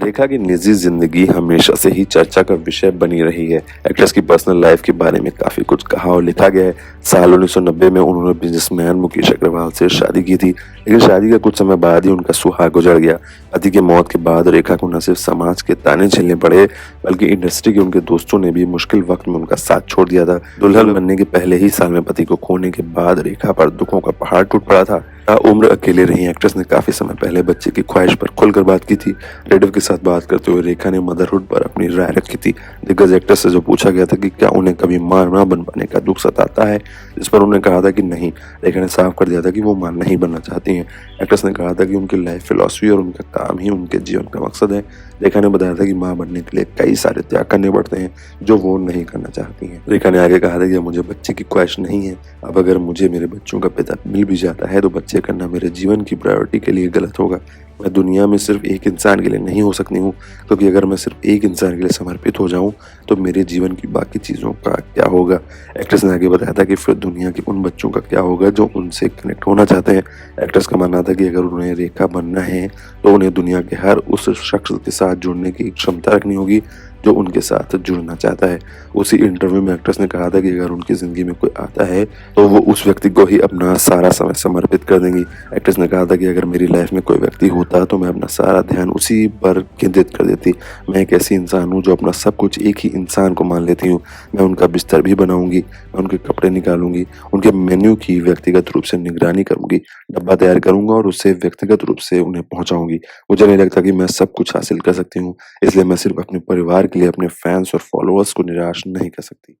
रेखा की निजी जिंदगी हमेशा से ही चर्चा का विषय बनी रही है। एक्ट्रेस की पर्सनल लाइफ के बारे में काफी कुछ कहा और लिखा गया है। साल 1990 में उन्होंने बिजनेसमैन मुकेश अग्रवाल से शादी की थी, लेकिन शादी का कुछ समय बाद ही उनका सुहाग गुजर गया। पति की मौत के बाद रेखा को न सिर्फ समाज के ताने झेलने पड़े, बल्कि इंडस्ट्री के उनके दोस्तों ने भी मुश्किल वक्त में उनका साथ छोड़ दिया था। दुल्हन बनने के पहले ही साल में पति को खोने के बाद रेखा पर दुखों का पहाड़ टूट पड़ा था। उम्र अकेले रही एक्ट्रेस ने काफी समय पहले बच्चे की ख्वाहिश पर खुलकर बात की थी। रेडियो के साथ बात करते हुए रेखा ने मदरहुड पर अपनी राय रखी थी। दिग्गज एक्ट्रेस से जो पूछा गया था कि क्या उन्हें कभी मां ना बन पाने का दुख सताता है, जिस पर उन्होंने कहा था कि नहीं। रेखा ने साफ कर दिया था कि वो मां नहीं बनना चाहती हैं। एक्ट्रेस ने कहा था कि उनकी लाइफ फिलॉसफी और उनका काम ही उनके जीवन का मकसद है। रेखा ने बताया था कि मां बनने के लिए कई सारे त्याग करने पड़ते हैं जो वो नहीं करना चाहती हैं। रेखा ने आगे कहा था कि मुझे बच्चे की ख्वाहिश नहीं है। अब अगर मुझे मेरे बच्चों का पिता मिल भी जाता है तो बच्चे करना मेरे जीवन की प्रायोरिटी के लिए गलत होगा। मैं दुनिया में सिर्फ एक इंसान के लिए नहीं हो सकती हूँ, क्योंकि अगर मैं सिर्फ एक इंसान के लिए समर्पित हो जाऊं तो मेरे जीवन की बाकी चीज़ों का क्या होगा। एक्ट्रेस ने आगे बताया था कि फिर दुनिया के उन बच्चों का क्या होगा जो उनसे कनेक्ट होना चाहते हैं। एक्ट्रेस का मानना था कि अगर उन्हें रेखा बनना है तो उन्हें दुनिया के हर उस शख्स के साथ जुड़ने की क्षमता रखनी होगी जो उनके साथ जुड़ना चाहता है। उसी इंटरव्यू में एक्ट्रेस ने कहा था कि अगर उनकी जिंदगी में कोई आता है तो वो उस व्यक्ति को ही अपना सारा समय समर्पित कर देंगी। एक्ट्रेस ने कहा था कि अगर मेरी लाइफ में कोई व्यक्ति होता तो मैं अपना सारा ध्यान उसी पर केंद्रित कर देती। मैं एक ऐसी इंसान हूँ जो अपना सब कुछ एक ही इंसान को मान लेती हूँ। मैं उनका बिस्तर भी बनाऊंगी, मैं उनके कपड़े निकालूंगी, उनके मेन्यू की व्यक्तिगत रूप से निगरानी करूंगी, डब्बा तैयार करूंगा और उससे व्यक्तिगत रूप से उन्हें पहुंचाऊंगी। मुझे नहीं लगता कि मैं सब कुछ हासिल कर सकती हूँ, इसलिए मैं सिर्फ अपने परिवार के लिए अपने फैंस और फॉलोअर्स को निराश नहीं कर सकती।